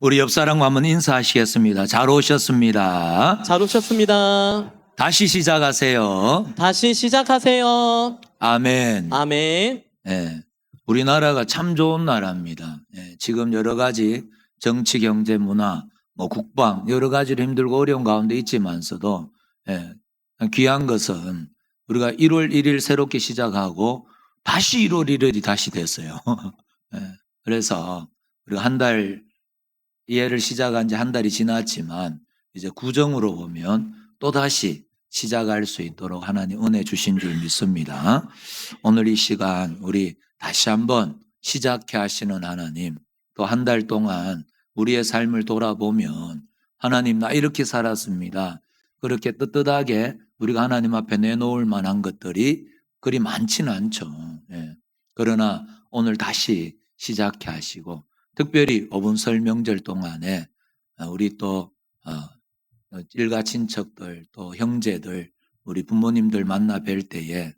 우리 옆 사람과 한번 인사하시겠습니다. 잘 오셨습니다. 잘 오셨습니다. 다시 시작하세요. 다시 시작하세요. 아멘. 아멘. 예, 우리나라가 참 좋은 나라입니다. 예, 지금 여러 가지 정치, 경제, 문화, 국방 여러 가지로 힘들고 어려운 가운데 있지만서도 귀한 것은 우리가 1월 1일 새롭게 시작하고 다시 1월 1일이 다시 됐어요. 그래서 우리가 한 달 이해를 시작한 지 한 달이 지났지만 이제 구정으로 보면 또다시 시작할 수 있도록 하나님 은혜 주신 줄 믿습니다. 오늘 이 시간 우리 다시 한번 시작해 하시는 하나님, 또 한 달 동안 우리의 삶을 돌아보면 하나님 나 이렇게 살았습니다. 그렇게 떳떳하게 우리가 하나님 앞에 내놓을 만한 것들이 그리 많지는 않죠. 그러나 오늘 다시 시작해 하시고 특별히 어분 설 명절 동안에 우리 또 일가 친척들 또 형제들 우리 부모님들 만나 뵐 때에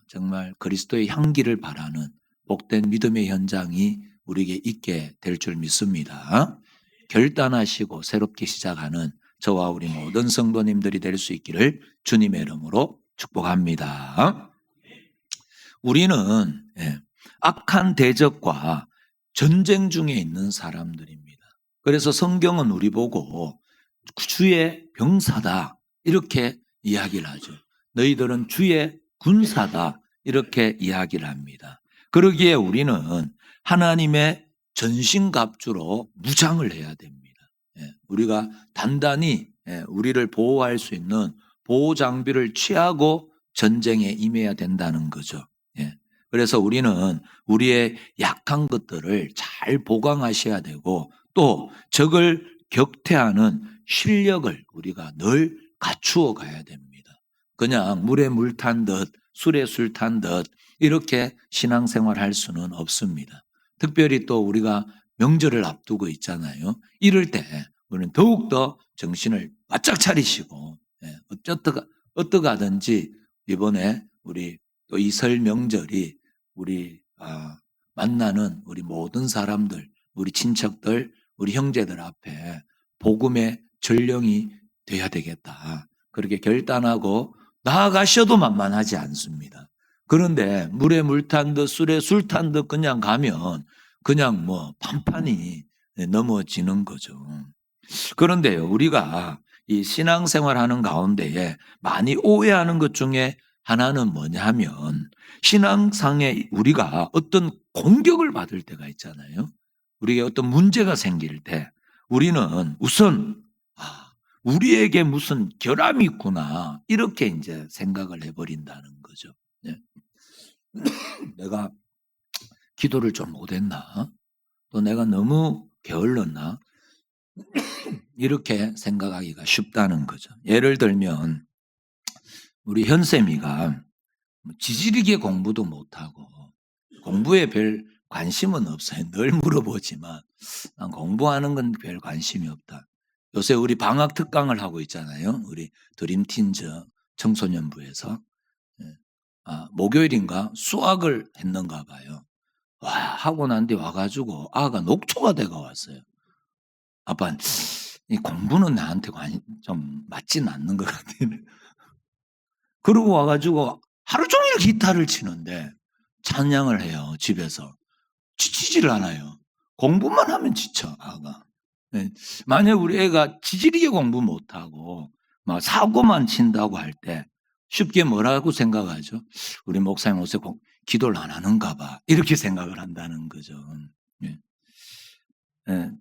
정말 그리스도의 향기를 바라는 복된 믿음의 현장이 우리에게 있게 될 줄 믿습니다. 결단하시고 새롭게 시작하는 저와 우리 모든 성도님들이 될 수 있기를 주님의 이름으로 축복합니다. 우리는 악한 대적과 전쟁 중에 있는 사람들입니다. 그래서 성경은 우리 보고 주의 병사다 이렇게 이야기를 하죠. 너희들은 주의 군사다 이렇게 이야기를 합니다. 그러기에 우리는 하나님의 전신갑주로 무장을 해야 됩니다. 우리가 단단히 우리를 보호할 수 있는 보호 장비를 취하고 전쟁에 임해야 된다는 거죠. 그래서 우리는 우리의 약한 것들을 잘 보강하셔야 되고 또 적을 격퇴하는 실력을 우리가 늘 갖추어 가야 됩니다. 그냥 물에 물 탄 듯 술에 술 탄 듯 이렇게 신앙생활 할 수는 없습니다. 특별히 또 우리가 명절을 앞두고 있잖아요. 이럴 때 우리는 더욱더 정신을 바짝 차리시고 어떻게 하든지 이번에 우리 또 이 설 명절이 우리 만나는 우리 모든 사람들, 우리 친척들, 우리 형제들 앞에 복음의 전령이 돼야 되겠다. 그렇게 결단하고 나아가셔도 만만하지 않습니다. 그런데 물에 물 탄 듯 술에 술 탄 듯 그냥 가면 그냥 판판이 넘어지는 거죠. 그런데요, 우리가 이 신앙생활 하는 가운데에 많이 오해하는 것 중에 하나는 뭐냐 하면 신앙상에 우리가 어떤 공격을 받을 때가 있잖아요. 우리에게 어떤 문제가 생길 때 우리는 우선 우리에게 무슨 결함이 있구나 이렇게 이제 생각을 해버린다는 거죠. 내가 기도를 좀 못했나? 또 내가 너무 게을렀나? 이렇게 생각하기가 쉽다는 거죠. 예를 들면 우리 현쌤이가 지지리게 공부도 못하고 공부에 별 관심은 없어요. 늘 물어보지만 난 공부하는 건 별 관심이 없다. 요새 우리 방학 특강을 하고 있잖아요. 우리 드림틴즈 청소년부에서 목요일인가 수학을 했는가 봐요. 하고 난 뒤 와가지고 아가 녹초가 돼가 왔어요. 아빠 이 공부는 나한테 좀 맞지는 않는 것 같아요. 그러고 와가지고 하루 종일 기타를 치는데 찬양을 해요. 집에서. 지치지를 않아요. 공부만 하면 지쳐 아가. 만약 우리 애가 지지리게 공부 못하고 막 사고만 친다고 할 때 쉽게 뭐라고 생각하죠? 우리 목사님 요새 기도를 안 하는가 봐 이렇게 생각을 한다는 거죠.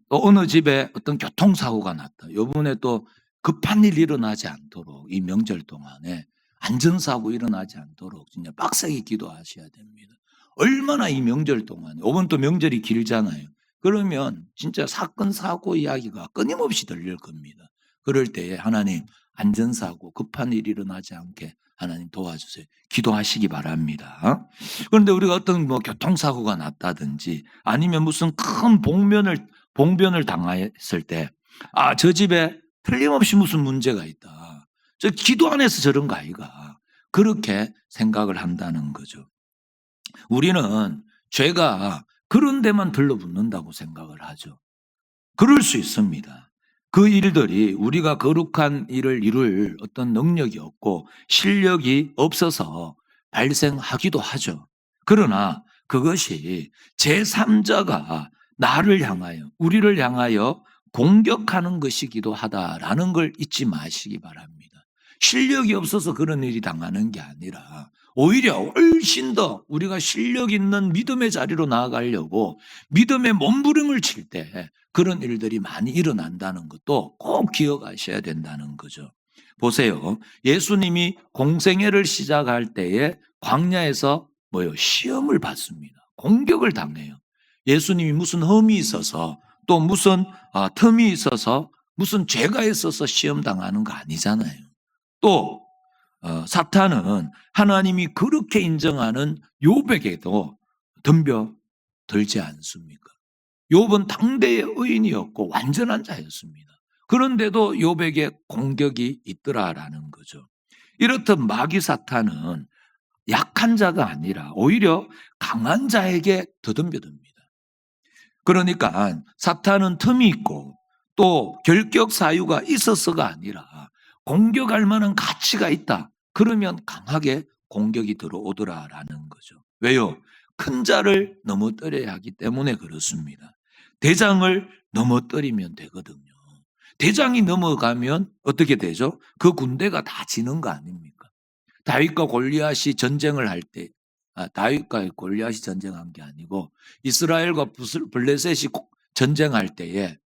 또 어느 집에 어떤 교통사고가 났다. 요번에 또 급한 일 일어나지 않도록 이 명절 동안에 안전사고 일어나지 않도록 진짜 빡세게 기도하셔야 됩니다. 얼마나 이 명절 동안에 이번 또 명절이 길잖아요. 그러면 진짜 사건 사고 이야기가 끊임없이 들릴 겁니다. 그럴 때에 하나님 안전사고 급한 일이 일어나지 않게 하나님 도와주세요. 기도하시기 바랍니다. 그런데 우리가 어떤 교통사고가 났다든지 아니면 무슨 큰 봉변을 당했을 때 저 집에 틀림없이 무슨 문제가 있다. 저 기도 안 해서 저런 거 아이가. 그렇게 생각을 한다는 거죠. 우리는 죄가 그런 데만 들러붙는다고 생각을 하죠. 그럴 수 있습니다. 그 일들이 우리가 거룩한 일을 이룰 어떤 능력이 없고 실력이 없어서 발생하기도 하죠. 그러나 그것이 제3자가 나를 향하여, 우리를 향하여 공격하는 것이기도 하다라는 걸 잊지 마시기 바랍니다. 실력이 없어서 그런 일이 당하는 게 아니라 오히려 훨씬 더 우리가 실력 있는 믿음의 자리로 나아가려고 믿음의 몸부림을 칠 때 그런 일들이 많이 일어난다는 것도 꼭 기억하셔야 된다는 거죠. 보세요. 예수님이 공생애를 시작할 때에 광야에서 시험을 받습니다. 공격을 당해요. 예수님이 무슨 흠이 있어서 또 무슨 틈이 있어서 무슨 죄가 있어서 시험 당하는 거 아니잖아요. 또 사탄은 하나님이 그렇게 인정하는 욥에게도 덤벼들지 않습니까? 욥은 당대의 의인이었고 완전한 자였습니다. 그런데도 욥에게 공격이 있더라라는 거죠. 이렇듯 마귀 사탄은 약한 자가 아니라 오히려 강한 자에게 더덤벼듭니다. 그러니까 사탄은 틈이 있고 또 결격 사유가 있어서가 아니라 공격할 만한 가치가 있다. 그러면 강하게 공격이 들어오더라라는 거죠. 왜요? 큰 자를 넘어뜨려야 하기 때문에 그렇습니다. 대장을 넘어뜨리면 되거든요. 대장이 넘어가면 어떻게 되죠? 그 군대가 다 지는 거 아닙니까? 다윗과 골리앗이 전쟁을 할 때, 다윗과 골리앗이 전쟁한 게 아니고 이스라엘과 블레셋이 전쟁할 때에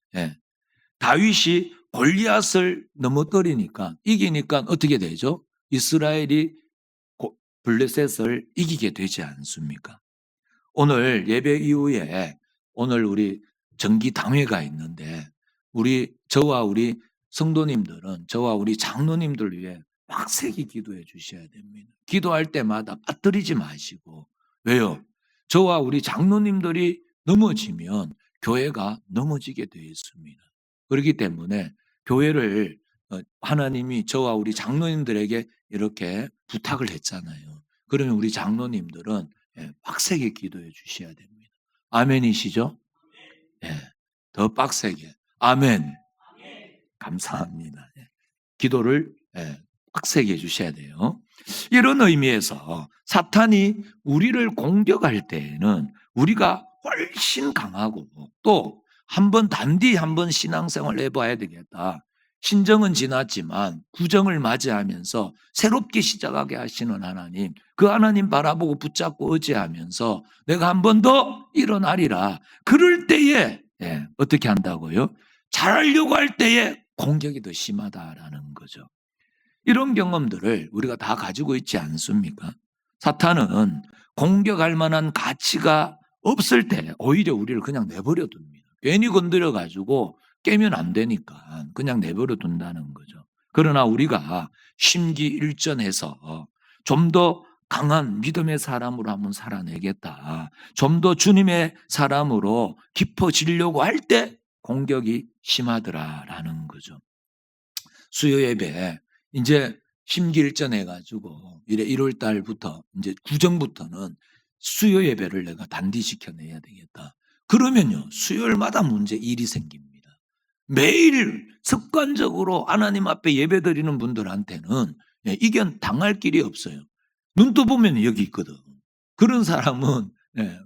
다윗이 골리앗을 넘어뜨리니까 이기니까 어떻게 되죠? 이스라엘이 블레셋을 이기게 되지 않습니까? 오늘 예배 이후에 오늘 우리 정기 당회가 있는데 저와 우리 성도님들은 저와 우리 장로님들 위해 빡세게 기도해 주셔야 됩니다. 기도할 때마다 빠뜨리지 마시고. 왜요? 저와 우리 장로님들이 넘어지면 교회가 넘어지게 되어 있습니다. 그렇기 때문에 교회를 하나님이 저와 우리 장로님들에게 이렇게 부탁을 했잖아요. 그러면 우리 장로님들은 빡세게 기도해 주셔야 됩니다. 아멘이시죠? 예, 더 빡세게. 아멘. 감사합니다. 기도를 빡세게 해주셔야 돼요. 이런 의미에서 사탄이 우리를 공격할 때에는 우리가 훨씬 강하고 또 단디 한번 신앙생활 해봐야 되겠다. 신정은 지났지만 구정을 맞이하면서 새롭게 시작하게 하시는 하나님, 그 하나님 바라보고 붙잡고 의지하면서 내가 한 번 더 일어나리라. 그럴 때에 어떻게 한다고요? 잘하려고 할 때에 공격이 더 심하다라는 거죠. 이런 경험들을 우리가 다 가지고 있지 않습니까? 사탄은 공격할 만한 가치가 없을 때 오히려 우리를 그냥 내버려 둡니다. 괜히 건드려 가지고 깨면 안 되니까 그냥 내버려 둔다는 거죠. 그러나 우리가 심기일전해서 좀 더 강한 믿음의 사람으로 한번 살아내겠다. 좀 더 주님의 사람으로 깊어지려고 할 때 공격이 심하더라라는 거죠. 수요 예배 이제 심기일전해 가지고 1월 달부터 이제 구정부터는 수요 예배를 내가 단디시켜 내야 되겠다. 그러면요 수요일마다 일이 생깁니다. 매일 습관적으로 하나님 앞에 예배 드리는 분들한테는 이견 당할 길이 없어요. 눈 떠보면 여기 있거든. 그런 사람은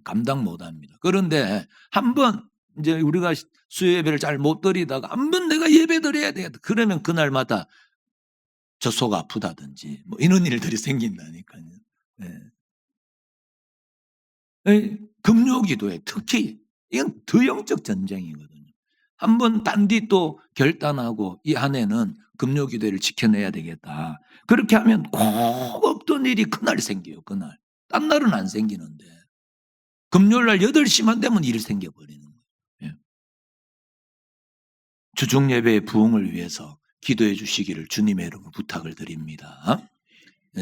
감당 못합니다. 그런데 한번 이제 우리가 수요 예배를 잘 못 드리다가 한번 내가 예배 드려야 되겠다. 그러면 그날마다 저 속 아프다든지 이런 일들이 생긴다니까요. 금요기도에 특히 이건 더 영적 전쟁이거든요. 한번 단디 또 결단하고 이 안에는 금요기도를 지켜내야 되겠다. 그렇게 하면 꼭 없던 일이 그날 생겨요. 그날. 딴 날은 안 생기는데 금요일날 8시만 되면 일이 생겨버리는 거예요. 주중 예배의 부흥을 위해서 기도해 주시기를 주님의 이름으로 부탁을 드립니다.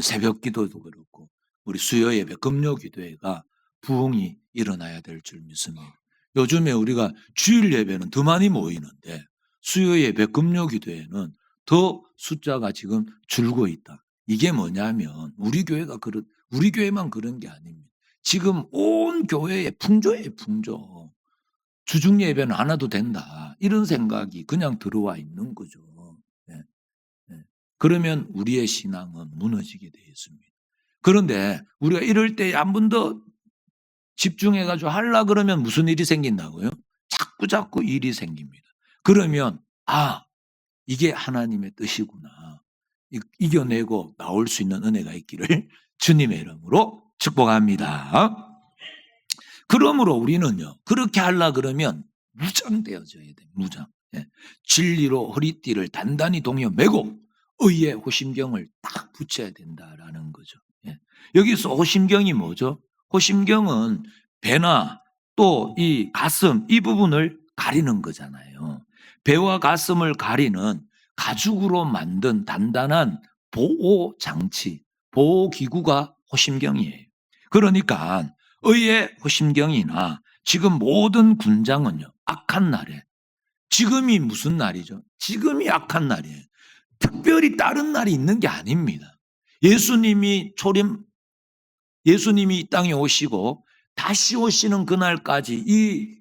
새벽 기도도 그렇고 우리 수요 예배, 금요 기도회가 부흥이 일어나야 될 줄 믿습니다. 요즘에 우리가 주일 예배는 더 많이 모이는데 수요 예배, 금요 기도회는 더 숫자가 지금 줄고 있다. 이게 뭐냐면 우리 교회만 그런 게 아닙니다. 지금 온 교회의 풍조예요, 풍조. 주중 예배는 안 와도 된다. 이런 생각이 그냥 들어와 있는 거죠. 예, 예. 그러면 우리의 신앙은 무너지게 되어 있습니다. 그런데 우리가 이럴 때 한 번 더 집중해가지고 하려 그러면 무슨 일이 생긴다고요? 자꾸 일이 생깁니다. 그러면 이게 하나님의 뜻이구나. 이겨내고 나올 수 있는 은혜가 있기를 주님의 이름으로 축복합니다. 그러므로 우리는요, 그렇게 하려 그러면 무장되어져야 돼요. 무장. 예. 진리로 허리띠를 단단히 동여 매고 의의 호심경을 딱 붙여야 된다라는 거죠. 예. 여기서 호심경이 뭐죠? 호심경은 배나 또 이 가슴 이 부분을 가리는 거잖아요. 배와 가슴을 가리는 가죽으로 만든 단단한 보호 장치, 보호 기구가 호심경이에요. 그러니까 의의 호심경이나 지금 모든 군장은요, 악한 날에, 지금이 무슨 날이죠? 지금이 악한 날이에요. 특별히 다른 날이 있는 게 아닙니다. 예수님이 이 땅에 오시고 다시 오시는 그날까지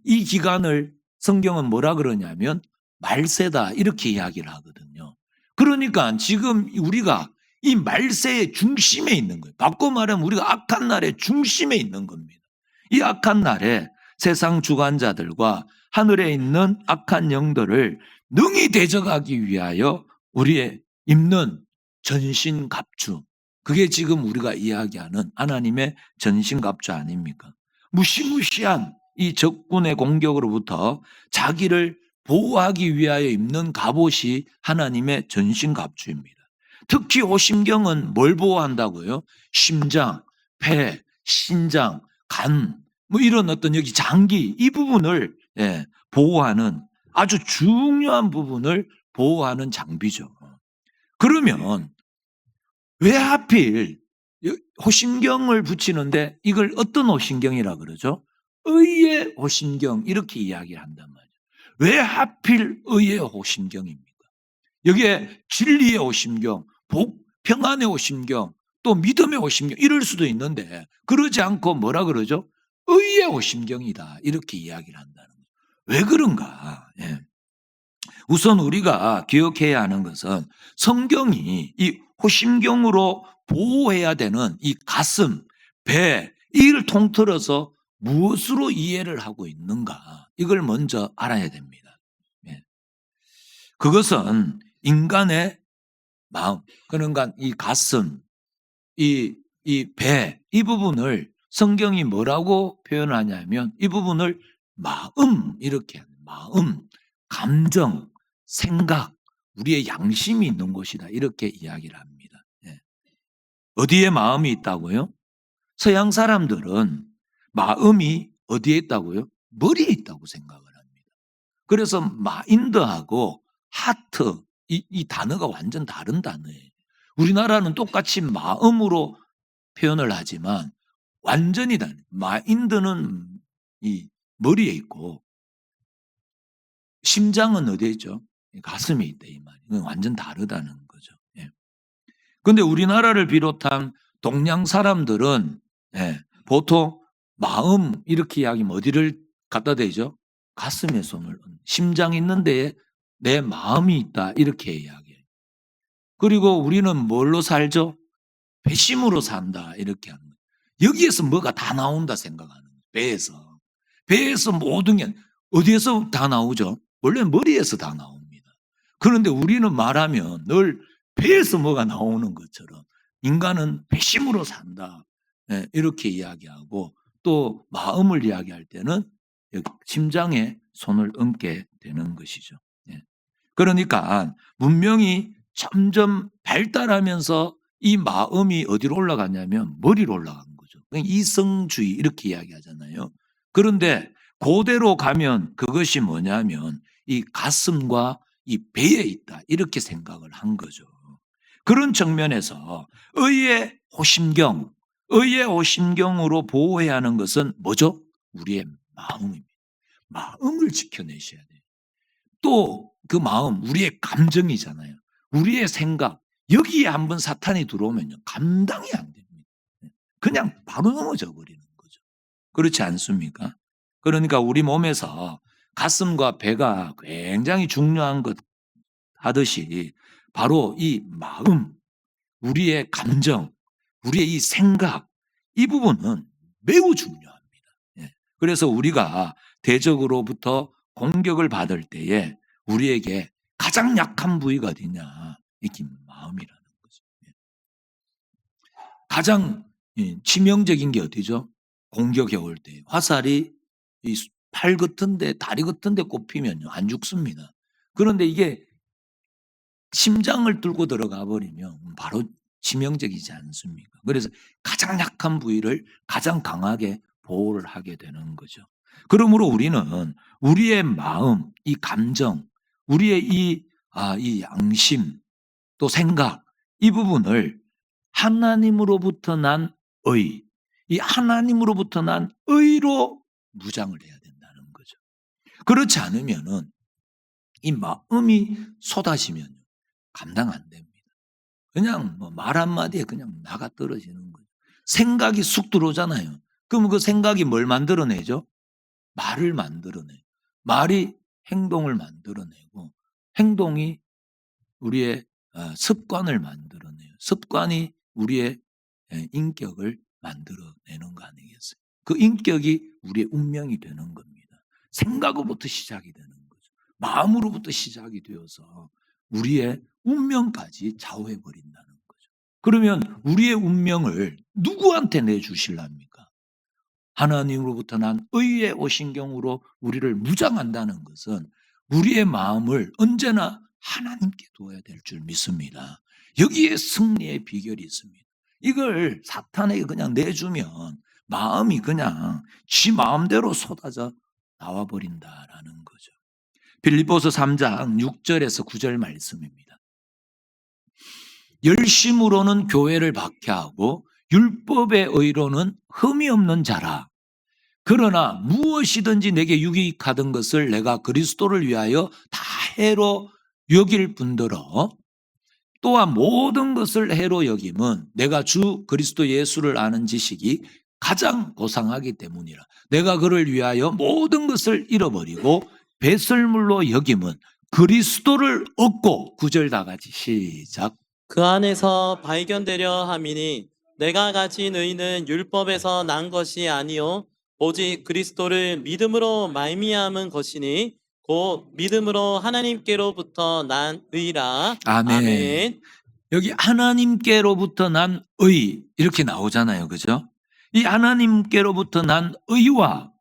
이 기간을 성경은 뭐라 그러냐면 말세다 이렇게 이야기를 하거든요. 그러니까 지금 우리가 이 말세의 중심에 있는 거예요. 바꿔 말하면 우리가 악한 날의 중심에 있는 겁니다. 이 악한 날에 세상 주관자들과 하늘에 있는 악한 영들을 능히 대적하기 위하여 우리의 입는 전신갑주, 그게 지금 우리가 이야기하는 하나님의 전신갑주 아닙니까? 무시무시한 이 적군의 공격으로부터 자기를 보호하기 위하여 입는 갑옷이 하나님의 전신갑주입니다. 특히 호심경은 뭘 보호한다고요? 심장, 폐, 신장, 간, 뭐 이런 어떤 여기 장기 이 부분을 보호하는 아주 중요한 부분을 보호하는 장비죠. 그러면 왜 하필 호심경을 붙이는데 이걸 어떤 호심경이라 그러죠? 의의 호심경 이렇게 이야기를 한단 말이에요. 왜 하필 의의 호심경입니까? 여기에 진리의 호심경, 평안의 호심경, 또 믿음의 호심경 이럴 수도 있는데 그러지 않고 뭐라 그러죠? 의의 호심경이다 이렇게 이야기를 한다는 거죠. 왜 그런가? 우선 우리가 기억해야 하는 것은 성경이 이 호심경으로 보호해야 되는 이 가슴, 배, 이를 통틀어서 무엇으로 이해를 하고 있는가 이걸 먼저 알아야 됩니다. 그것은 인간의 마음, 그러니까 이 가슴, 이 배, 이 부분을 성경이 뭐라고 표현하냐면 이 부분을 마음 이렇게 마음, 감정, 생각, 우리의 양심이 있는 곳이다 이렇게 이야기를 합니다. 어디에 마음이 있다고요? 서양 사람들은 마음이 어디에 있다고요? 머리에 있다고 생각을 합니다. 그래서 마인드하고 하트 이 단어가 완전 다른 단어예요. 우리나라는 똑같이 마음으로 표현을 하지만 완전히 다른. 마인드는 이 머리에 있고 심장은 어디에 있죠? 가슴에 있다 이 말이. 이건 완전 다르다는 거죠. 그런데 우리나라를 비롯한 동양 사람들은 보통 마음 이렇게 이야기하면 어디를 갖다 대죠? 가슴에 손을 심장이 있는 데에 내 마음이 있다 이렇게 이야기해요. 그리고 우리는 뭘로 살죠? 배심으로 산다 이렇게 하는 거예요. 여기에서 뭐가 다 나온다 생각하는 거예요. 배에서 모든 게 어디에서 다 나오죠? 원래 머리에서 다 나옵니다. 그런데 우리는 말하면 늘 배에서 뭐가 나오는 것처럼 인간은 배심으로 산다 이렇게 이야기하고 또 마음을 이야기할 때는 심장에 손을 얹게 되는 것이죠. 그러니까 문명이 점점 발달하면서 이 마음이 어디로 올라가냐면 머리로 올라간 거죠. 이성주의 이렇게 이야기하잖아요. 그런데 그대로 가면 그것이 뭐냐면 이 가슴과 이 배에 있다 이렇게 생각을 한 거죠. 그런 측면에서 의의 호심경으로 보호해야 하는 것은 뭐죠? 우리의 마음입니다. 마음을 지켜내셔야 돼요. 또 그 마음, 우리의 감정이잖아요. 우리의 생각, 여기에 한번 사탄이 들어오면요 감당이 안 됩니다. 그냥 바로 넘어져 버리는 거죠. 그렇지 않습니까? 그러니까 우리 몸에서 가슴과 배가 굉장히 중요한 것 하듯이 바로 이 마음, 우리의 감정, 우리의 이 생각, 이 부분은 매우 중요합니다. 예. 그래서 우리가 대적으로부터 공격을 받을 때에 우리에게 가장 약한 부위가 어디냐? 이게 마음이라는 거죠. 예. 가장 치명적인 게 어디죠? 공격해 올 때. 화살이 이 팔 같은데, 다리 같은데 꼽히면요, 안 죽습니다. 그런데 이게 심장을 뚫고 들어가 버리면 바로 치명적이지 않습니까? 그래서 가장 약한 부위를 가장 강하게 보호를 하게 되는 거죠. 그러므로 우리는 우리의 마음, 이 감정, 우리의 이 양심, 또 생각, 이 부분을 하나님으로부터 난 의, 이 하나님으로부터 난 의로 무장을 해야 된다는 거죠. 그렇지 않으면은 이 마음이 쏟아지면 감당 안 됩니다. 그냥 뭐 말 한마디에 그냥 나가 떨어지는 거예요. 생각이 쑥 들어오잖아요. 그럼 그 생각이 뭘 만들어내죠? 말을 만들어내요. 말이 행동을 만들어내고 행동이 우리의 습관을 만들어내요. 습관이 우리의 인격을 만들어내는 거 아니겠어요? 그 인격이 우리의 운명이 되는 겁니다. 생각으로부터 시작이 되는 거죠. 마음으로부터 시작이 되어서 우리의 운명까지 좌우해 버린다는 거죠. 그러면 우리의 운명을 누구한테 내주실랍니까? 하나님으로부터 난 의의 오신경으로 우리를 무장한다는 것은 우리의 마음을 언제나 하나님께 두어야 될 줄 믿습니다. 여기에 승리의 비결이 있습니다. 이걸 사탄에게 그냥 내주면 마음이 그냥 지 마음대로 쏟아져 나와 버린다라는 거죠. 빌립보서 3장 6절에서 9절 말씀입니다. 열심으로는 교회를 박해하고 율법의 의로는 흠이 없는 자라. 그러나 무엇이든지 내게 유익하던 것을 내가 그리스도를 위하여 다 해로 여길 뿐더러 또한 모든 것을 해로 여김은 내가 주 그리스도 예수를 아는 지식이 가장 고상하기 때문이라. 내가 그를 위하여 모든 것을 잃어버리고 배설물로 여김은 그리스도를 얻고 9절 다 같이 시작. 그 안에서 발견되려 함이니 내가 가진 의는 율법에서 난 것이 아니요 오직 그리스도를 믿음으로 말미암은 것이니 곧 믿음으로 하나님께로부터 난 의라. 아멘. 아멘. 여기 하나님께로부터 난 의 이렇게 나오잖아요. 그죠? 이 하나님께로부터 난 의와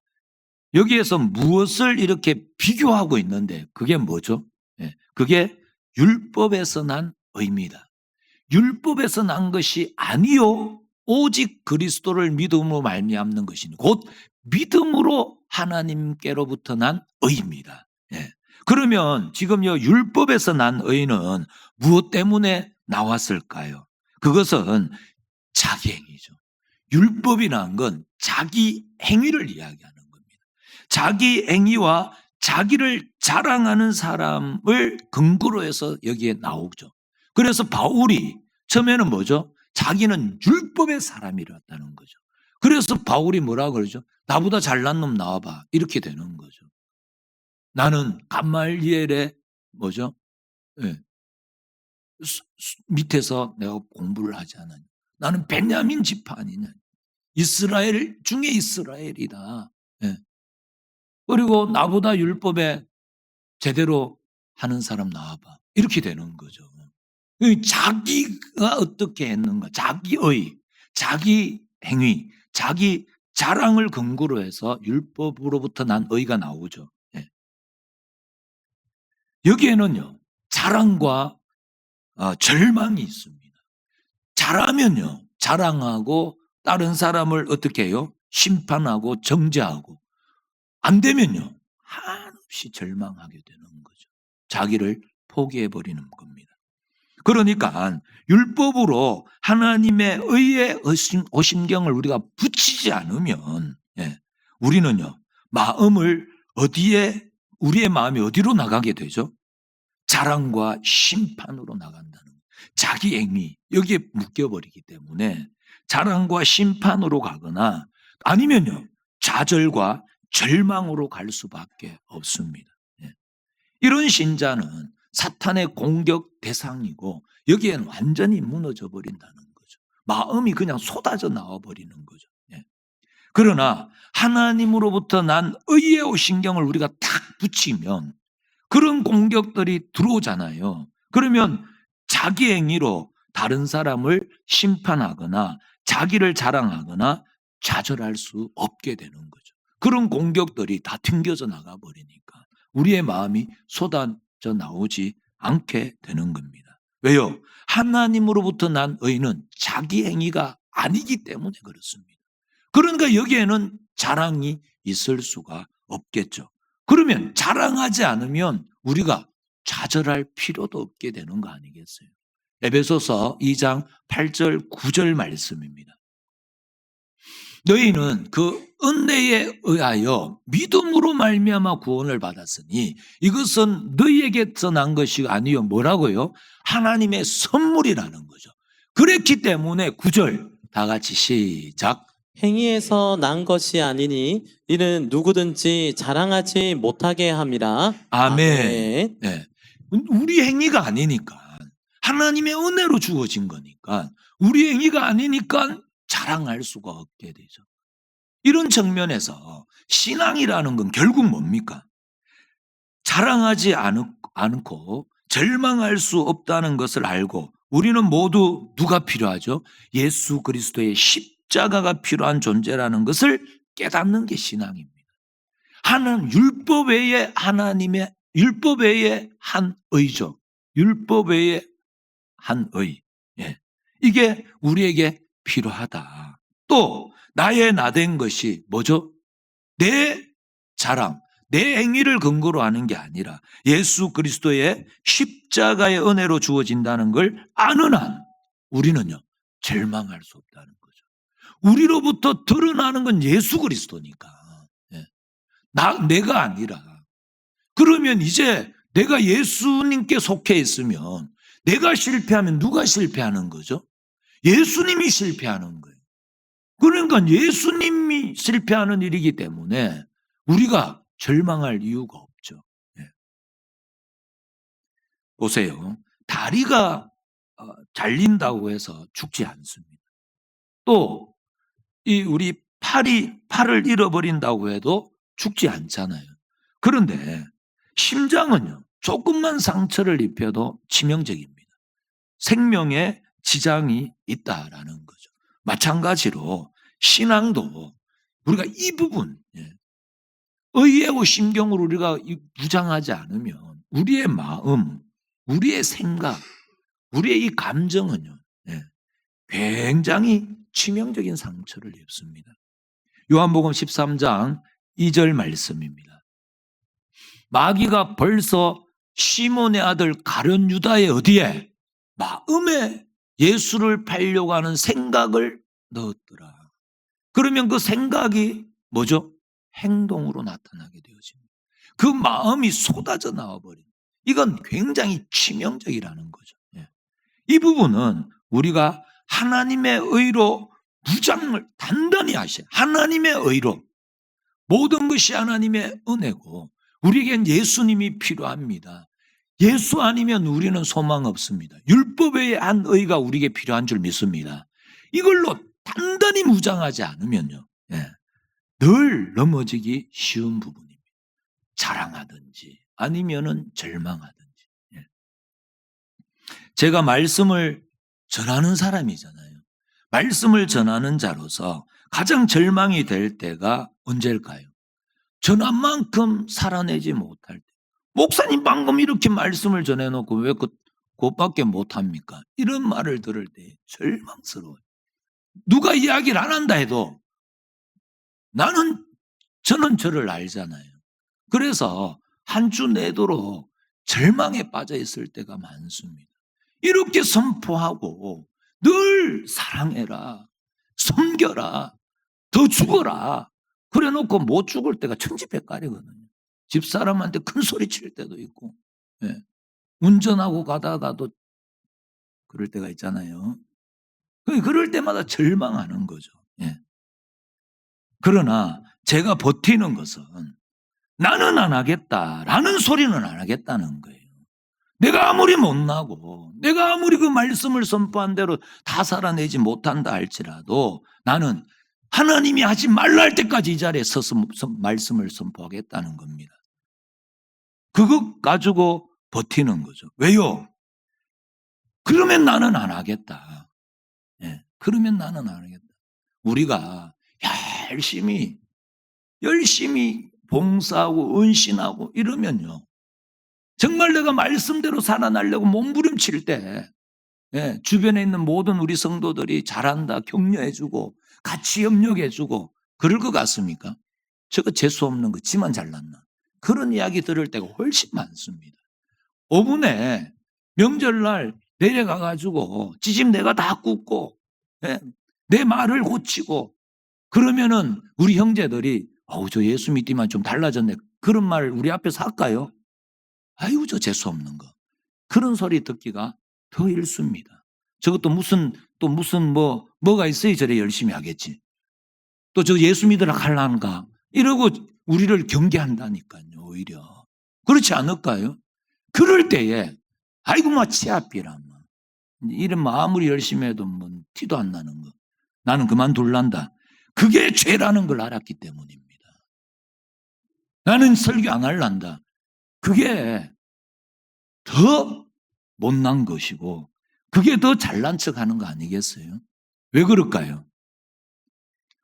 여기에서 무엇을 이렇게 비교하고 있는데 그게 뭐죠? 예, 그게 율법에서 난 의입니다. 율법에서 난 것이 아니요 오직 그리스도를 믿음으로 말미암는 것이니 곧 믿음으로 하나님께로부터 난 의입니다. 예. 그러면 지금요 율법에서 난 의는 무엇 때문에 나왔을까요? 그것은 자기 행위죠. 율법이라는 건 자기 행위를 이야기하는 겁니다. 자기 행위와 자기를 자랑하는 사람을 근거로 해서 여기에 나오죠. 그래서 바울이 처음에는 뭐죠? 자기는 율법의 사람이었다는 거죠. 그래서 바울이 뭐라 그러죠? 나보다 잘난 놈 나와봐. 이렇게 되는 거죠. 나는 감말리엘의 뭐죠? 예. 밑에서 내가 공부를 하지 않았냐. 나는 베냐민 지파 아니냐. 이스라엘 중에 이스라엘이다. 예. 그리고 나보다 율법에 제대로 하는 사람 나와봐. 이렇게 되는 거죠. 자기가 어떻게 했는가, 자기의, 자기 행위, 자기 자랑을 근거로 해서 율법으로부터 난 의가 나오죠. 예. 여기에는요, 자랑과 절망이 있습니다. 잘하면요, 자랑하고 다른 사람을 어떻게 해요? 심판하고 정죄하고 안 되면요, 한없이 절망하게 되는 거죠. 자기를 포기해버리는 겁니다. 그러니까 율법으로 하나님의 의의 오심경을 우리가 붙이지 않으면 우리는요 마음을 우리의 마음이 어디로 나가게 되죠? 자랑과 심판으로 나간다는 거예요. 자기 행위 여기에 묶여버리기 때문에 자랑과 심판으로 가거나 아니면요 좌절과 절망으로 갈 수밖에 없습니다. 예. 이런 신자는 사탄의 공격 대상이고 여기에는 완전히 무너져 버린다는 거죠. 마음이 그냥 쏟아져 나와 버리는 거죠. 예. 그러나 하나님으로부터 난 의의 신경을 우리가 탁 붙이면 그런 공격들이 들어오잖아요. 그러면 자기 행위로 다른 사람을 심판하거나 자기를 자랑하거나 좌절할 수 없게 되는 거죠. 그런 공격들이 다 튕겨져 나가 버리니까 우리의 마음이 쏟아져 나오지 않게 되는 겁니다. 왜요? 하나님으로부터 난 의는 자기 행위가 아니기 때문에 그렇습니다. 그러니까 여기에는 자랑이 있을 수가 없겠죠. 그러면 자랑하지 않으면 우리가 좌절할 필요도 없게 되는 거 아니겠어요? 에베소서 2장 8절 9절 말씀입니다. 너희는 그 은혜에 의하여 믿음으로 말미암아 구원을 받았으니 이것은 너희에게서 난 것이 아니요 뭐라고요? 하나님의 선물이라는 거죠. 그랬기 때문에 9절 다 같이 시작. 행위에서 난 것이 아니니 이는 누구든지 자랑하지 못하게 함이라. 아멘. 네. 우리 행위가 아니니까 하나님의 은혜로 주어진 거니까 우리 행위가 아니니까 자랑할 수가 없게 되죠. 이런 측면에서 신앙이라는 건 결국 뭡니까? 자랑하지 않고 절망할 수 없다는 것을 알고 우리는 모두 누가 필요하죠? 예수 그리스도의 십자가가 필요한 존재라는 것을 깨닫는 게 신앙입니다. 율법 외에 율법 외에 한 의죠. 율법 외에 한 의. 예. 이게 우리에게 필요하다. 또 나의 나된 것이 뭐죠? 내 자랑, 내 행위를 근거로 하는 게 아니라 예수 그리스도의 십자가의 은혜로 주어진다는 걸 아는 한 우리는요 절망할 수 없다는 거죠. 우리로부터 드러나는 건 예수 그리스도니까. 예. 내가 아니라. 그러면 이제 내가 예수님께 속해 있으면 내가 실패하면 누가 실패하는 거죠? 예수님이 실패하는 거예요. 그러니까 예수님이 실패하는 일이기 때문에 우리가 절망할 이유가 없죠. 예. 보세요. 다리가 잘린다고 해서 죽지 않습니다. 또 우리 팔을 잃어버린다고 해도 죽지 않잖아요. 그런데 심장은요. 조금만 상처를 입혀도 치명적입니다. 생명에 지장이 있다라는 거죠. 마찬가지로 신앙도 우리가 이 부분 의의 심경으로 우리가 무장하지 않으면 우리의 마음, 우리의 생각, 우리의 이 감정은요 굉장히 치명적인 상처를 입습니다. 요한복음 13장 2절 말씀입니다. 마귀가 벌써 시몬의 아들 가룟 유다의 어디에? 마음에 예수를 팔려고 하는 생각을 넣었더라. 그러면 그 생각이 뭐죠? 행동으로 나타나게 되어집니다. 그 마음이 쏟아져 나와버린. 이건 굉장히 치명적이라는 거죠. 이 부분은 우리가 하나님의 의로 무장을 단단히 하셔야 하나님의 의로 모든 것이 하나님의 은혜고 우리에겐 예수님이 필요합니다. 예수 아니면 우리는 소망 없습니다. 율법 외에 한 의가 우리에게 필요한 줄 믿습니다. 이걸로 단단히 무장하지 않으면요 늘 넘어지기 쉬운 부분입니다. 자랑하든지 아니면은 절망하든지. 제가 말씀을 전하는 사람이잖아요. 말씀을 전하는 자로서 가장 절망이 될 때가 언제일까요? 전한 만큼 살아내지 못할 때. 목사님 방금 이렇게 말씀을 전해놓고 왜 그것밖에 못합니까? 이런 말을 들을 때 절망스러워요. 누가 이야기를 안 한다 해도 저는 저를 알잖아요. 그래서 한 주 내도록 절망에 빠져 있을 때가 많습니다. 이렇게 선포하고 늘 사랑해라, 섬겨라, 더 죽어라 그래 놓고 못 죽을 때가 천지백갈이거든요. 집사람한테 큰 소리 칠 때도 있고 운전하고 가다가도 그럴 때가 있잖아요. 그럴 때마다 절망하는 거죠. 그러나 제가 버티는 것은 나는 안 하겠다라는 소리는 안 하겠다는 거예요. 내가 아무리 못나고 내가 아무리 그 말씀을 선포한 대로 다 살아내지 못한다 할지라도 나는 하나님이 하지 말라 할 때까지 이 자리에 서서 말씀을 선포하겠다는 겁니다. 그것 가지고 버티는 거죠. 왜요? 그러면 나는 안 하겠다. 예, 그러면 나는 안 하겠다. 우리가 열심히 봉사하고 은신하고 이러면요, 정말 내가 말씀대로 살아나려고 몸부림칠 때 주변에 있는 모든 우리 성도들이 잘한다 격려해주고 같이 협력해주고 그럴 것 같습니까? 저거 재수 없는 거 지만 잘났나, 그런 이야기 들을 때가 훨씬 많습니다. 5분에 명절날 내려가가지고 지집 내가 다 굽고 내 말을 고치고 그러면은 우리 형제들이 저 예수 믿기만 좀 달라졌네, 그런 말 우리 앞에서 할까요? 아이고 저 재수 없는 거, 그런 소리 듣기가 더 일쑤입니다. 저것도 무슨 뭐가 있어야 저래 열심히 하겠지. 또 저 예수 믿으라 할란가 이러고 우리를 경계한다니까요. 오히려 그렇지 않을까요? 그럴 때에 아이고 뭐 치아비라 이런 아무리 열심히 해도 뭐 티도 안 나는 거, 나는 그만둘란다, 그게 죄라는 걸 알았기 때문입니다. 나는 설교 안 할란다, 그게 더 못난 것이고 그게 더 잘난 척하는 거 아니겠어요? 왜 그럴까요?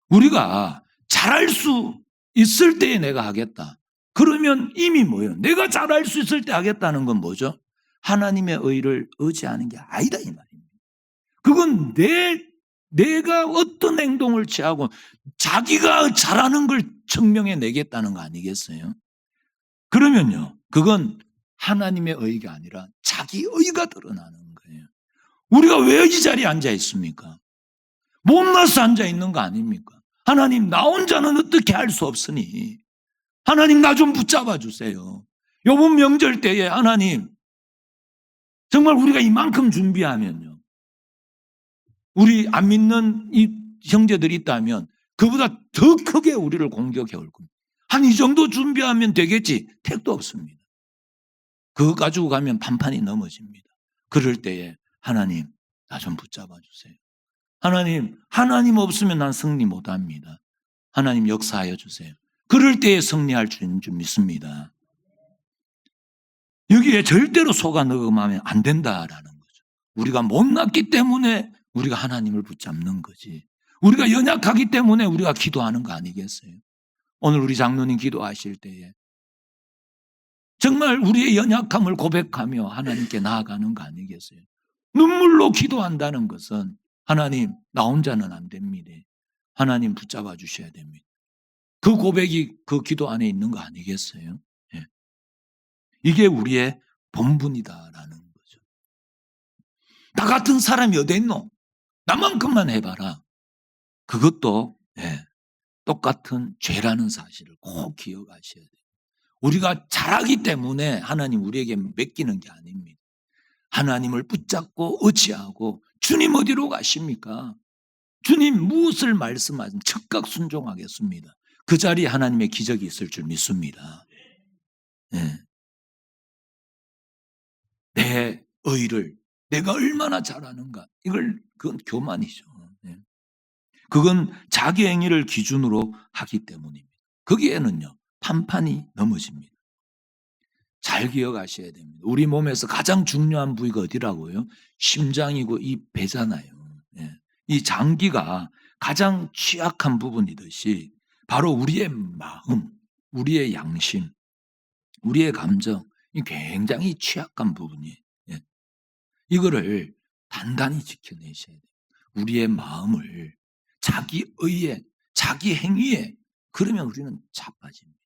우리가 잘할 수 있을 때에 내가 하겠다, 그러면 이미 뭐예요? 내가 잘할 수 있을 때 하겠다는 건 뭐죠? 하나님의 의를 의지하는 게 아니다 이 말입니다. 그건 내가 어떤 행동을 취하고 자기가 잘하는 걸 증명해 내겠다는 거 아니겠어요? 그러면요, 그건 하나님의 의가 아니라 자기 의가 드러나는 거예요. 우리가 왜 이 자리에 앉아 있습니까? 못나서 앉아 있는 거 아닙니까? 하나님, 나 혼자는 어떻게 할 수 없으니 하나님 나 좀 붙잡아 주세요. 요번 명절 때에 하나님 정말 우리가 이만큼 준비하면요, 우리 안 믿는 이 형제들이 있다면 그보다 더 크게 우리를 공격해 올 겁니다. 한 이 정도 준비하면 되겠지, 택도 없습니다. 그거 가지고 가면 판판이 넘어집니다. 그럴 때에 하나님 나 좀 붙잡아 주세요. 하나님 없으면 난 승리 못합니다. 하나님 역사하여 주세요. 그럴 때에 승리할 줄 믿습니다. 여기에 절대로 속아 넣으면 안 된다라는 거죠. 우리가 못났기 때문에 우리가 하나님을 붙잡는 거지, 우리가 연약하기 때문에 우리가 기도하는 거 아니겠어요? 오늘 우리 장로님 기도하실 때에 정말 우리의 연약함을 고백하며 하나님께 나아가는 거 아니겠어요? 눈물로 기도한다는 것은 하나님 나 혼자는 안 됩니다, 하나님 붙잡아 주셔야 됩니다, 그 고백이 그 기도 안에 있는 거 아니겠어요? 예. 이게 우리의 본분이다라는 거죠. 나 같은 사람이 어디 있노? 나만큼만 해봐라. 그것도 똑같은 죄라는 사실을 꼭 기억하셔야 돼요. 우리가 잘하기 때문에 하나님 우리에게 맡기는 게 아닙니다. 하나님을 붙잡고 의지하고 주님 어디로 가십니까? 주님 무엇을 말씀하신 즉각 순종하겠습니다. 그 자리에 하나님의 기적이 있을 줄 믿습니다. 내 의를 내가 얼마나 잘하는가, 그건 교만이죠. 그건 자기 행위를 기준으로 하기 때문입니다. 거기에는요 판판이 넘어집니다. 잘 기억하셔야 됩니다. 우리 몸에서 가장 중요한 부위가 어디라고요? 심장이고 이 배잖아요. 이 장기가 가장 취약한 부분이듯이 바로 우리의 마음, 우리의 양심, 우리의 감정이 굉장히 취약한 부분이에요. 이거를 단단히 지켜내셔야 돼요. 우리의 마음을 자기 의에, 자기 행위에, 그러면 우리는 자빠집니다.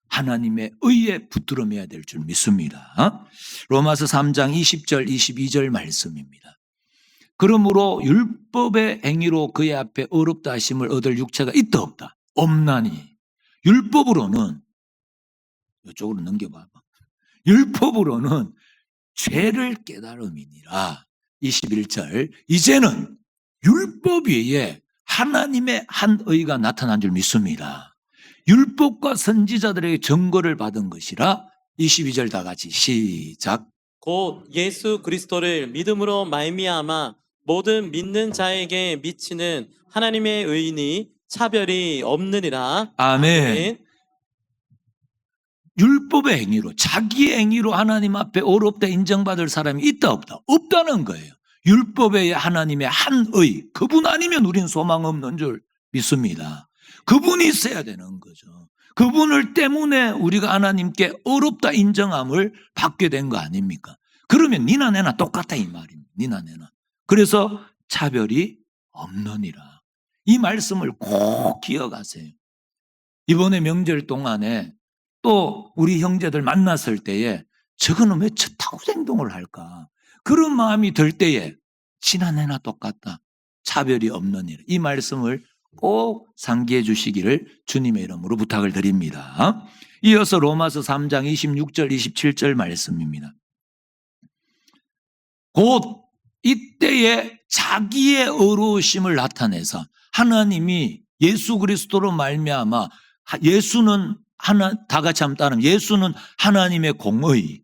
하나님의 의에 붙들어매야 될 줄 믿습니다. 로마서 3장 20절 22절 말씀입니다. 그러므로 율법의 행위로 그의 앞에 어렵다 하심을 얻을 육체가 있다 없다? 없나니 율법으로는, 이쪽으로 넘겨봐봐, 율법으로는 죄를 깨달음이니라. 21절, 이제는 율법 위에 하나님의 한 의가 나타난 줄 믿습니다. 율법과 선지자들에게 증거를 받은 것이라. 22절 다 같이 시작. 곧 예수 그리스도를 믿음으로 말미암아 모든 믿는 자에게 미치는 하나님의 의인이 차별이 없느니라. 아멘. 율법의 행위로, 자기의 행위로 하나님 앞에 어렵다 인정받을 사람이 있다 없다? 없다는 거예요. 율법의 하나님의 한 의, 그분 아니면 우린 소망 없는 줄 믿습니다. 그분이 있어야 되는 거죠. 그분을 때문에 우리가 하나님께 어렵다 인정함을 받게 된 거 아닙니까? 그러면 니나 내나 똑같다 이 말입니다. 니나 내나. 그래서 차별이 없느니라. 이 말씀을 꼭 기억하세요. 이번에 명절 동안에 또 우리 형제들 만났을 때에 저거는 왜 저타고 행동을 할까? 그런 마음이 들 때에 지나 내나 똑같다. 차별이 없느니라. 이 말씀을 꼭 상기해 주시기를 주님의 이름으로 부탁을 드립니다. 이어서 로마서 3장 26절 27절 말씀입니다. 곧 이때에 자기의 의로우심을 나타내서 하나님이 예수 그리스도로 말미암아 예수는 다 같이 한번 따르면 예수는 하나님의 공의,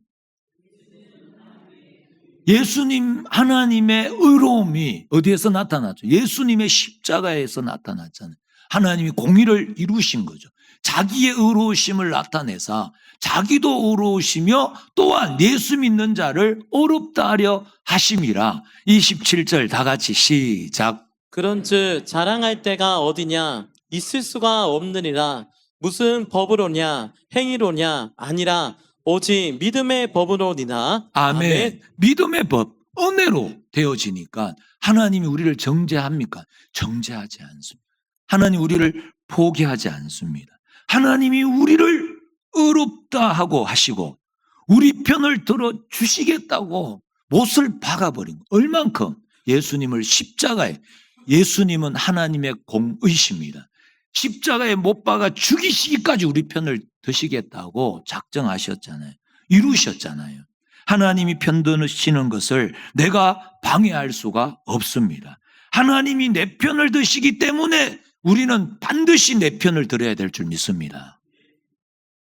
예수님 하나님의 의로움이 어디에서 나타났죠? 예수님의 십자가에서 나타났잖아요. 하나님이 공의를 이루신 거죠. 자기의 의로우심을 나타내사 자기도 의로우시며 또한 예수 믿는 자를 의롭다 하려 하심이라. 27절 다 같이 시작. 그런즉 자랑할 때가 어디냐? 있을 수가 없느니라. 무슨 법으로냐? 행위로냐? 아니라 오직 믿음의 법으로니라. 아멘. 믿음의 법, 은혜로 되어지니까 하나님이 우리를 정죄합니까? 정죄하지 않습니다. 하나님 우리를 포기하지 않습니다. 하나님이 우리를 의롭다 하고 하시고 우리 편을 들어 주시겠다고 못을 박아버린 거. 얼만큼 예수님을 십자가에, 예수님은 하나님의 공의십니다. 십자가에 못 박아 죽이시기까지 우리 편을 드시겠다고 작정하셨잖아요. 이루셨잖아요. 하나님이 편드시는 것을 내가 방해할 수가 없습니다. 하나님이 내 편을 드시기 때문에 우리는 반드시 내 편을 들어야 될 줄 믿습니다.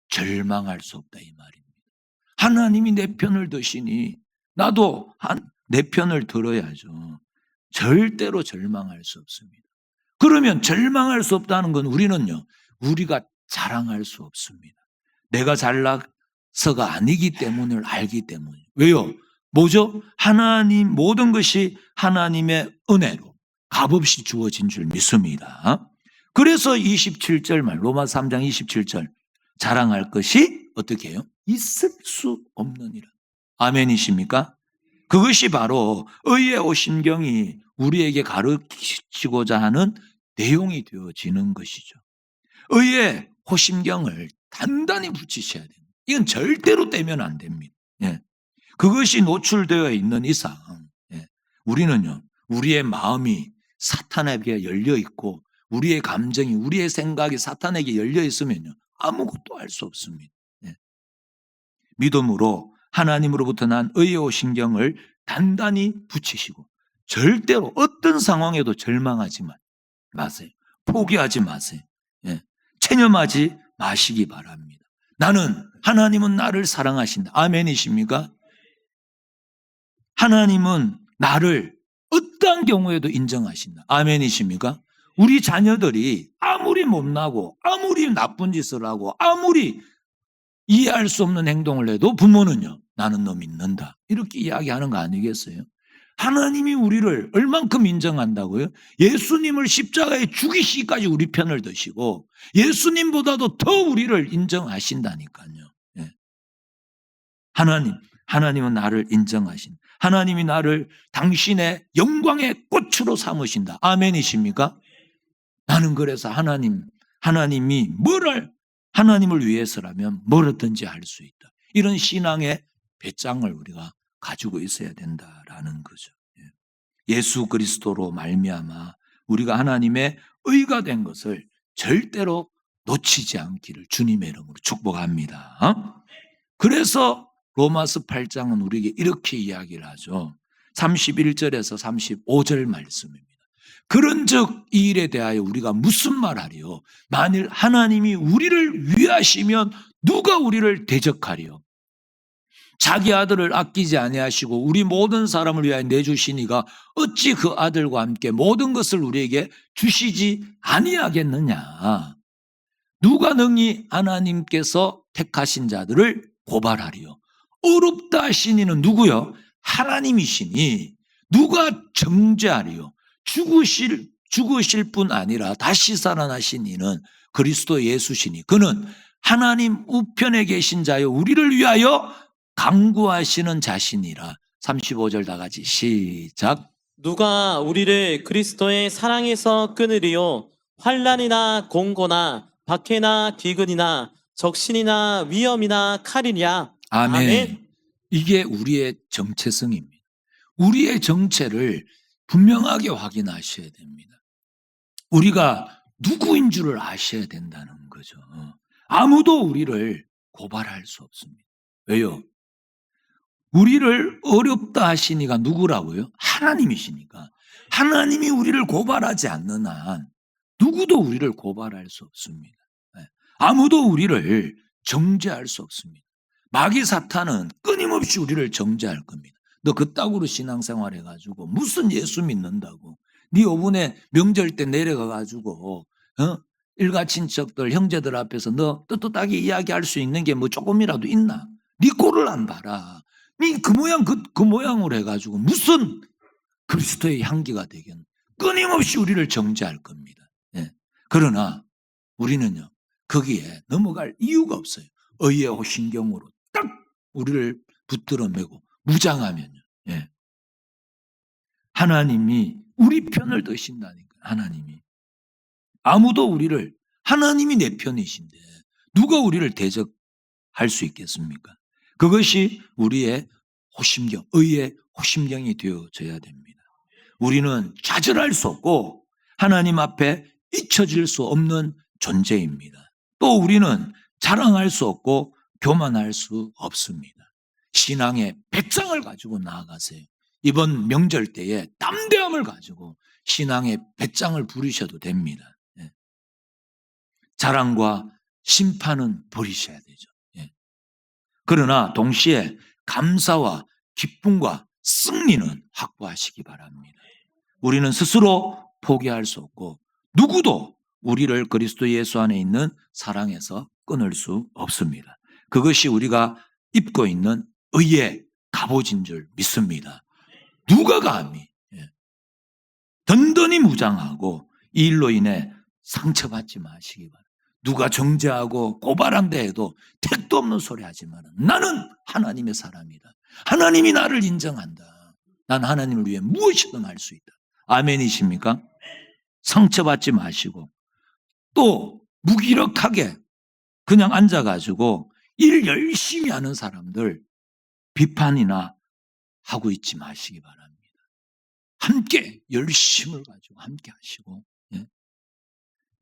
절망할 수 없다 이 말입니다. 하나님이 내 편을 드시니 나도 내 편을 들어야죠. 절대로 절망할 수 없습니다. 그러면 절망할 수 없다는 건 우리가 자랑할 수 없습니다. 내가 잘나서가 아니기 때문을 알기 때문이에요. 왜요? 뭐죠? 모든 것이 하나님의 은혜로 값없이 주어진 줄 믿습니다. 그래서 27절 말, 로마 3장 27절 자랑할 것이 어떻게 해요? 있을 수 없느니라. 아멘이십니까? 그것이 바로 의의 오심경이 우리에게 가르치고자 하는 내용이 되어지는 것이죠. 의의 호심경을 단단히 붙이셔야 됩니다. 이건 절대로 떼면 안 됩니다. 예. 그것이 노출되어 있는 이상 우리는요, 우리의 마음이 사탄에게 열려 있고 우리의 감정이, 우리의 생각이 사탄에게 열려 있으면요, 아무것도 할 수 없습니다. 예. 믿음으로 하나님으로부터 난 의의 오심경을 단단히 붙이시고 절대로 어떤 상황에도 절망하지 마세요. 포기하지 마세요. 예. 체념하지 마시기 바랍니다. 하나님은 나를 사랑하신다. 아멘이십니까? 하나님은 나를 어떠한 경우에도 인정하신다. 아멘이십니까? 우리 자녀들이 아무리 못나고 아무리 나쁜 짓을 하고 아무리 이해할 수 없는 행동을 해도 부모는요, 나는 너 믿는다. 이렇게 이야기하는 거 아니겠어요? 하나님이 우리를 얼만큼 인정한다고요? 예수님을 십자가에 죽이시기까지 우리 편을 드시고 예수님보다도 더 우리를 인정하신다니까요. 예. 하나님은 나를 인정하신다. 하나님이 나를 당신의 영광의 꽃으로 삼으신다. 아멘이십니까? 나는 그래서 하나님이 하나님을 위해서라면 뭐든지 할 수 있다. 이런 신앙의 배짱을 우리가 가지고 있어야 된다라는 거죠. 예수 그리스도로 말미암아 우리가 하나님의 의가 된 것을 절대로 놓치지 않기를 주님의 이름으로 축복합니다. 그래서 로마서 8장은 우리에게 이렇게 이야기를 하죠. 31절에서 35절 말씀입니다. 그런즉 이 일에 대하여 우리가 무슨 말하리요? 만일 하나님이 우리를 위하시면 누가 우리를 대적하리요? 자기 아들을 아끼지 아니하시고 우리 모든 사람을 위하여 내주시니가 어찌 그 아들과 함께 모든 것을 우리에게 주시지 아니하겠느냐? 누가 능히 하나님께서 택하신 자들을 고발하리요? 어렵다 하시니는 누구요? 하나님이시니 누가 정죄하리요? 죽으실 뿐 아니라 다시 살아나신 이는 그리스도 예수시니 그는 하나님 우편에 계신 자여 우리를 위하여 강구하시는 자신이라. 35절 다 같이 시작. 누가 우리를 그리스도의 사랑에서 끊으리요? 환난이나 공고나 박해나 기근이나 적신이나 위험이나 칼이랴. 아멘. 이게 우리의 정체성입니다. 우리의 정체를 분명하게 확인하셔야 됩니다. 우리가 누구인 줄을 아셔야 된다는 거죠. 아무도 우리를 고발할 수 없습니다. 왜요? 우리를 어렵다 하시니가 누구라고요? 하나님이시니까. 하나님이 우리를 고발하지 않는 한 누구도 우리를 고발할 수 없습니다. 아무도 우리를 정죄할 수 없습니다. 마귀 사탄은 끊임없이 우리를 정죄할 겁니다. 너 그따구로 신앙생활 해가지고 무슨 예수 믿는다고 네 요번에 명절 때 내려가가지고 일가 친척들 형제들 앞에서 너 떳떳하게 이야기할 수 있는 게 뭐 조금이라도 있나? 네 꼴을 안 봐라. 그 모양 그 모양으로 해가지고 무슨 그리스도의 향기가 되겠나? 끊임없이 우리를 정죄할 겁니다. 그러나 우리는요 거기에 넘어갈 이유가 없어요. 의의 호신경으로 딱 우리를 붙들어 매고 무장하면요. 하나님이 우리 편을 드신다니까. 하나님이 아무도 우리를 하나님이 내 편이신데 누가 우리를 대적할 수 있겠습니까? 그것이 우리의 호심경, 의의 호심경이 되어져야 됩니다. 우리는 좌절할 수 없고 하나님 앞에 잊혀질 수 없는 존재입니다. 또 우리는 자랑할 수 없고 교만할 수 없습니다. 신앙의 배짱을 가지고 나아가세요. 이번 명절 때에 담대함을 가지고 신앙의 배짱을 부리셔도 됩니다. 자랑과 심판은 버리셔야 되죠. 그러나 동시에 감사와 기쁨과 승리는 확보하시기 바랍니다. 우리는 스스로 포기할 수 없고 누구도 우리를 그리스도 예수 안에 있는 사랑에서 끊을 수 없습니다. 그것이 우리가 입고 있는 의의 갑옷인 줄 믿습니다. 누가 감히 든든히 무장하고 이 일로 인해 상처받지 마시기 바랍니다. 누가 정죄하고 고발한다 해도 택도 없는 소리 하지만 나는 하나님의 사람이다. 하나님이 나를 인정한다. 난 하나님을 위해 무엇이든 할 수 있다. 아멘이십니까? 상처받지 마시고 또 무기력하게 그냥 앉아가지고 일 열심히 하는 사람들 비판이나 하고 있지 마시기 바랍니다. 함께 열심을 가지고 함께 하시고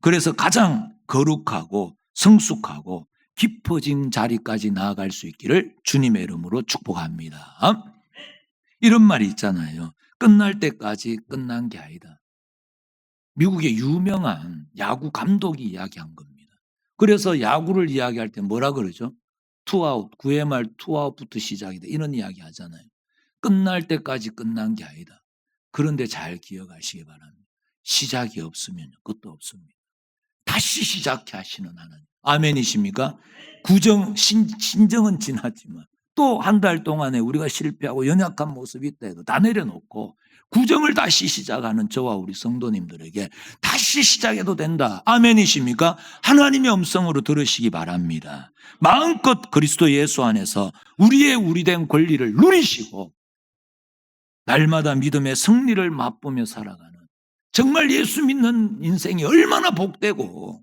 그래서 가장 거룩하고 성숙하고 깊어진 자리까지 나아갈 수 있기를 주님의 이름으로 축복합니다. 이런 말이 있잖아요. 끝날 때까지 끝난 게 아니다. 미국의 유명한 야구 감독이 이야기한 겁니다. 그래서 야구를 이야기할 때 뭐라 그러죠? 투아웃, 9회 말 투아웃부터 시작이다. 이런 이야기 하잖아요. 끝날 때까지 끝난 게 아니다. 그런데 잘 기억하시기 바랍니다. 시작이 없으면 끝도 없습니다. 다시 시작해 하시는 하나님. 아멘이십니까? 신정은 지났지만 또 한 달 동안에 우리가 실패하고 연약한 모습이 있다 해도 다 내려놓고 구정을 다시 시작하는 저와 우리 성도님들에게 다시 시작해도 된다. 아멘이십니까? 하나님의 음성으로 들으시기 바랍니다. 마음껏 그리스도 예수 안에서 우리 된 권리를 누리시고 날마다 믿음의 승리를 맛보며 살아가는 정말 예수 믿는 인생이 얼마나 복되고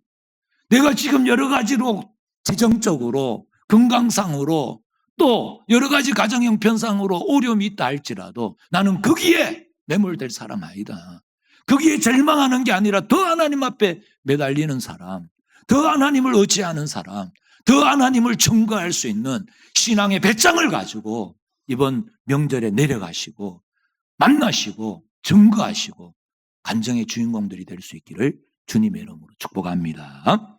내가 지금 여러 가지로 재정적으로 건강상으로 또 여러 가지 가정 형편상으로 어려움이 있다 할지라도 나는 거기에 매몰될 사람 아니다. 거기에 절망하는 게 아니라 더 하나님 앞에 매달리는 사람, 더 하나님을 의지하는 사람, 더 하나님을 증거할 수 있는 신앙의 배짱을 가지고 이번 명절에 내려가시고 만나시고 증거하시고 간증의 주인공들이 될 수 있기를 주님의 이름으로 축복합니다.